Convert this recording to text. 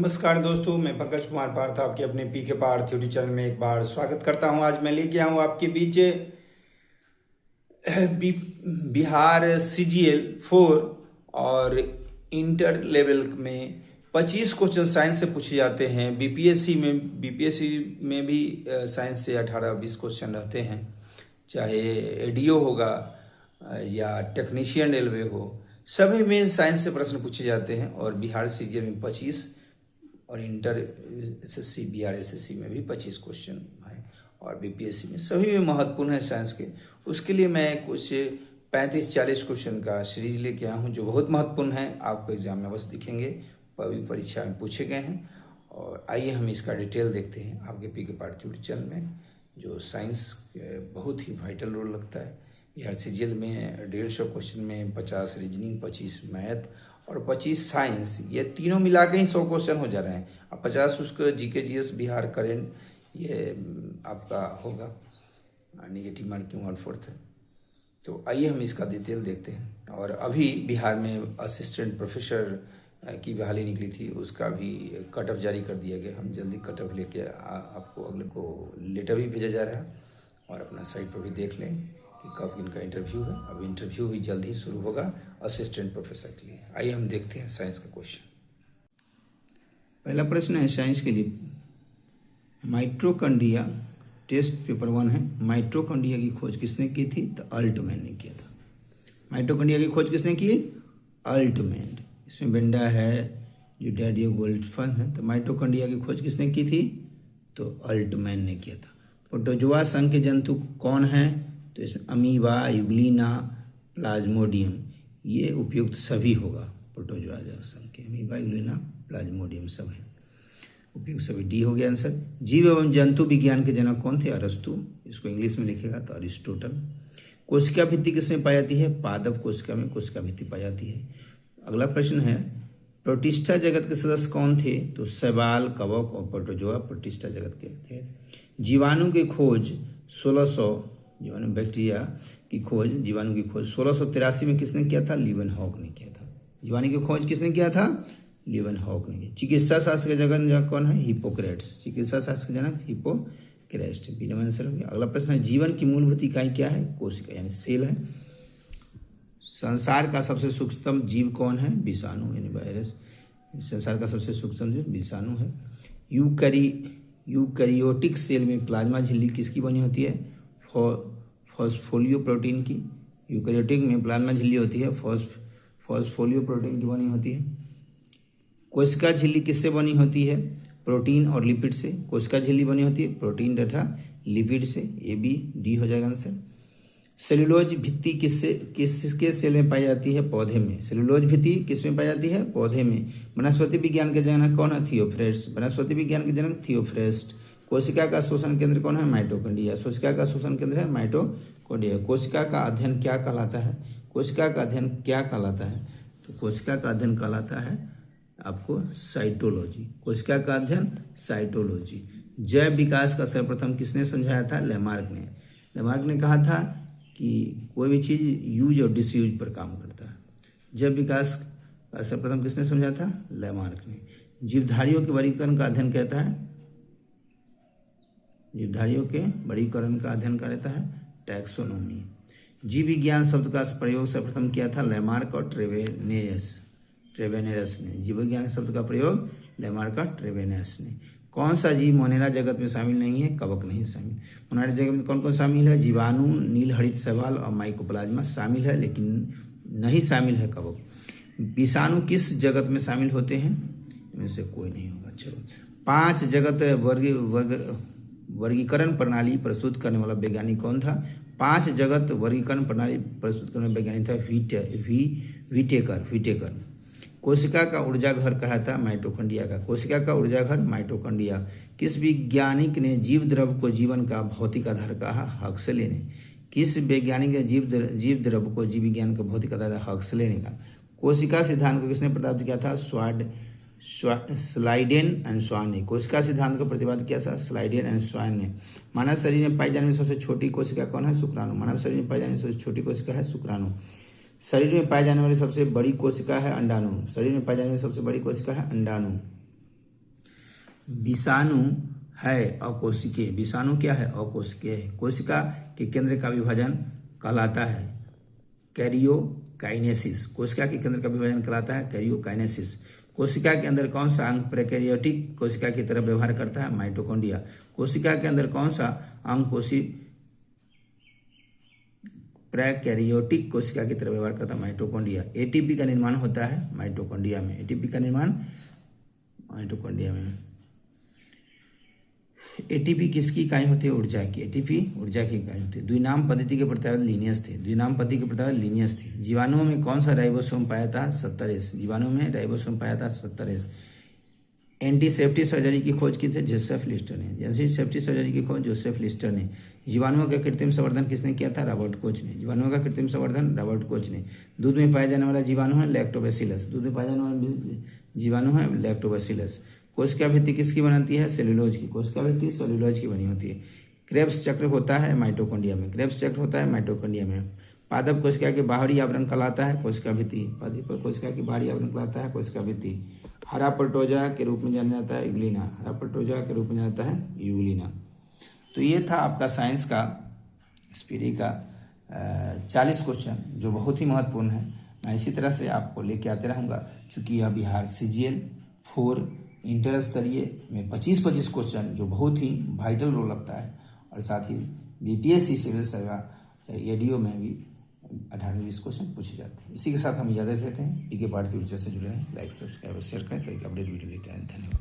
नमस्कार दोस्तों, मैं पंकज कुमार पार्थ आपके अपने पी के पार्थ यूट्यूब चैनल में एक बार स्वागत करता हूं। आज मैं लेके आया हूं आपके बीच बिहार CGL 4 और इंटर लेवल में 25 क्वेश्चन साइंस से पूछे जाते हैं। बीपीएससी में भी साइंस से 18-20 क्वेश्चन रहते हैं, चाहे एडीओ होगा या टेक्नीशियन रेलवे हो, सभी में साइंस से प्रश्न पूछे जाते हैं। और बिहार CGL में 25 और इंटर SSC BRSSC में भी 25 क्वेश्चन है और बीपीएससी में सभी में महत्वपूर्ण है साइंस के। उसके लिए मैं कुछ 35-40 क्वेश्चन का सीरीज लेके आया हूँ जो बहुत महत्वपूर्ण है, आपको एग्जाम में अवश्य दिखेंगे, परीक्षा में पूछे गए हैं। और आइए हम इसका डिटेल देखते हैं आपके पी के पार्थ यूट्यूब चैनल में, जो साइंस बहुत ही वाइटल रोल लगता है। बिहार CGL में 150 क्वेश्चन में 50 रीजनिंग, 25 मैथ और 25 साइंस, ये तीनों मिला के ही 100 क्वेश्चन हो जा रहे हैं। अब 50 उसको GK GS बिहार करेंट, ये आपका होगा निगेटिव मार्किंग 1/4 है। तो आइए हम इसका डिटेल देखते हैं। और अभी बिहार में असिस्टेंट प्रोफेसर की बहाली निकली थी, उसका भी कट ऑफ जारी कर दिया गया। हम जल्दी कट ऑफ लेके आपको अगले को लेटर भी भेजा जा रहा है और अपना साइट पर भी देख लें कि कब इनका इंटरव्यू है। अब इंटरव्यू भी जल्द ही शुरू होगा असिस्टेंट प्रोफेसर के लिए। आइए हम देखते हैं साइंस का क्वेश्चन। पहला प्रश्न है साइंस के लिए, माइटोकॉन्ड्रिया, टेस्ट पेपर 1 है। माइटोकॉन्ड्रिया की खोज किसने की थी? तो अल्टमैन ने किया था। माइटोकॉन्ड्रिया की खोज किसने की? अल्टमैन। इसमें बेंडा है, जो डैडियो गोल्डफन है। तो माइटोकॉन्ड्रिया की खोज किसने की थी? तो अल्टमैन ने किया था। प्रोटोजोआ संघ के जंतु कौन है? तो इसमें अमीबा, यूग्लिना, प्लाज्मोडियम, ये उपयुक्त सभी होगा। प्रोटोजोआ संघ के अमीबा, यूग्लिना, प्लाज्मोडियम सब है उपयुक्त सभी। डी हो गया आंसर। जीव एवं जंतु विज्ञान के जनक कौन थे? अरस्तु। इसको इंग्लिश में लिखेगा तो अरिस्टोटल। कोशिका भित्ति किसमें पाई जाती है? पादप कोशिका में कोशिका भित्ति पाई जाती है। अगला प्रश्न है, प्रोटिस्टा जगत के सदस्य कौन थे? तो शैवाल, कवक और प्रोटोजोआ प्रोटिस्टा जगत के थे। जीवाणु की खोज 1600, जीवाणु बैक्टीरिया की खोज, जीवाणु की खोज 1683 में किसने किया था? लीवेनहॉक ने किया था। जीवाणु की खोज किसने किया था? लीवेनहॉक ने किया। चिकित्सा शास्त्र के जनक कौन है? हिप्पोक्रेट्स। चिकित्सा शास्त्र के जनक हिप्पोक्रेट्स। बी नंबर आंसर हो गया। अगला प्रश्न है, जीवन की मूलभूत इकाई क्या है? कोशिका यानी सेल है। संसार का सबसे सूक्ष्म जीव कौन है? विषाणु यानी वायरस। संसार का सबसे सूक्ष्म जीव विषाणु है। यूकैरियोटिक सेल में प्लाज्मा झिल्ली किसकी बनी होती है? फॉस्फोलियो प्रोटीन की। यूकैरियोटिक में प्लाज्मा झिल्ली होती है, फॉस्फोलियो प्रोटीन की बनी होती है। कोशिका झिल्ली किससे बनी होती है? प्रोटीन और लिपिड से। कोशिका झिल्ली बनी होती है प्रोटीन तथा लिपिड से। ABD हो जाएगा आंसर। सेलुलोज भित्ति किसके सेल में पाई जाती है? पौधे में। सेलुलोज भित्ति किस में पाई जाती है? पौधे में। वनस्पति विज्ञान के जनक कौन है? थियोफ्रेस्ट। वनस्पति विज्ञान के जनक थियोफ्रेस्ट। कोशिका का शोषण केंद्र कौन है? माइटोकॉन्ड्रिया। कोशिका का शोषण केंद्र है माइटोकॉन्ड्रिया। कोशिका का अध्ययन क्या कहलाता है? कोशिका का अध्ययन क्या कहलाता है? तो कोशिका का अध्ययन कहलाता है आपको साइटोलॉजी। कोशिका का अध्ययन साइटोलॉजी। जैव विकास का सर्वप्रथम किसने समझाया था? लेमार्क ने। लेमार्क ने कहा था कि कोई भी चीज़ यूज और डिसयूज पर काम करता है। जैव विकास का सर्वप्रथम किसने समझा था? लेमार्क ने। जीवधारियों के वर्गीकरण का अध्ययन कहता है, जीवधारियों के वर्गीकरण का अध्ययन करता है टैक्सोनॉमी। जीव विज्ञान शब्द का प्रयोग सर्वप्रथम किया था लेमार्क और ट्रेवेनेरस ने। जीव विज्ञान शब्द का प्रयोग लेमार्क और ट्रेवेनेरस ने। कौन सा जीव मोनेरा जगत में शामिल नहीं है? कवक नहीं शामिल। मोनेरा जगत में कौन कौन शामिल है? जीवाणु, नीलहरित शैवाल और माइकोप्लाज्मा शामिल है, लेकिन नहीं शामिल है कवक। विषाणु किस जगत में शामिल होते हैं? इनमें से कोई नहीं होगा। चलो, 5 जगत वर्गीकरण प्रणाली प्रस्तुत करने वाला वैज्ञानिक कौन था? 5 जगत वर्गीकरण प्रणाली प्रस्तुत करने वाला वैज्ञानिक था व्हिटेकर। कोशिका का ऊर्जा घर कहा था? माइटोकॉन्ड्रिया का। कोशिका का ऊर्जा घर माइटोकॉन्ड्रिया। किस वैज्ञानिक ने जीव द्रव को जीवन का भौतिक आधार कहा? हक्सले ने। किस वैज्ञानिक ने जीव द्रव को जीव विज्ञान का भौतिक आधार? हक्सले ने कहा। कोशिका सिद्धांत को किसने प्रतिपादित किया था? स्लाइडेन एंड स्वान ने। कोशिका सिद्धांत को प्रतिपादित किया था स्लाइडेन एंड स्वान ने। मानव शरीर में पाई जाने में सबसे छोटी कोशिका कौन है? शुक्राणु। मानव शरीर में पाई जाने में सबसे छोटी कोशिका है शुक्राणु। शरीर में पाई जाने वाली सबसे बड़ी कोशिका है अंडाणु। शरीर में पाई जाने वाली सबसे बड़ी कोशिका है अंडाणु। विषाणु है अकोशिकीय। विषाणु क्या है? अकोशिकीय है। कोशिका के केंद्र का विभाजन कहलाता है कैरियोकाइनेसिस। कोशिका के केंद्र का विभाजन कहलाता है कैरियोकाइनेसिस। कोशिका के अंदर कौन सा अंग प्रोकैरियोटिक कोशिका की तरह व्यवहार करता है? माइटोकॉन्ड्रिया। कोशिका के अंदर कौन सा अंग प्रोकैरियोटिक कोशिका की तरह व्यवहार करता है? माइटोकॉन्ड्रिया। एटीपी का निर्माण होता है माइटोकॉन्ड्रिया में। एटीपी का निर्माण माइटोकॉन्ड्रिया में। एटीपी किसकी इकाई होती है? ऊर्जा की। एटीपी ऊर्जा की इकाई होती है। द्विनाम पद्धति के प्रत्यावर्त लीनियस थे। द्विनाम पद्धति के प्रत्यावर्त लीनियस थे। जीवाणुओं में कौन सा राइबोसोम पाया था? 70S। जीवाणुओं में राइबोसोम पाया था 70S। एंटीसेप्टिक सर्जरी की खोज की थी जोसेफ लिस्टर ने। एंटीसेप्टिक सर्जरी की खोज जोसेफ लिस्टर ने। जीवाणुओं का कृत्रिम संवर्धन किसने किया था? रॉबर्ट कोच ने। जीवाणुओं का कृत्रिम संवर्धन रॉबर्ट कोच ने। दूध में पाया जाने वाला जीवाणु है लैक्टोबैसिलस। दूध में पाया जाने वाला जीवाणु है लैक्टोबैसिलस। कोशिका भित्ति किसकी बनाती है? सेलुलोज की। कोशिका भित्ति सेलुलोज की बनी होती है। क्रेब्स चक्र होता है माइटोकॉन्ड्रिया में। क्रेब्स चक्र होता है माइटोकॉन्ड्रिया में। पादप कोशिका के बाहरी आवरण कहलाता है कोशिका भित्ति। पादप कोशिका के बाहरी आवरण कहलाता है कोशिका भित्ति। हरा प्रोटोजा के रूप में जाना जाता है यूग्लिना। हरा प्रोटोजा के रूप में जाना जाता है यूग्लिना। तो ये था आपका साइंस का स्पीडी का 40 क्वेश्चन जो बहुत ही महत्वपूर्ण है। मैं इसी तरह से आपको लेके आते रहूँगा। चूँकि यह बिहार CGL 4 इंटर स्तरीय में 25 क्वेश्चन जो बहुत ही वाइटल रोल रखता है, और साथ ही BPSC सिविल सेवा ADO में भी 18-20 क्वेश्चन पूछे जाते हैं। इसी के साथ हम इजाज़त लेते हैं। PK भारती ऊर्जा से जुड़े हैं। लाइक सब्सक्राइब शेयर करें तो एक अपडेट वीडियो लेते हैं। धन्यवाद।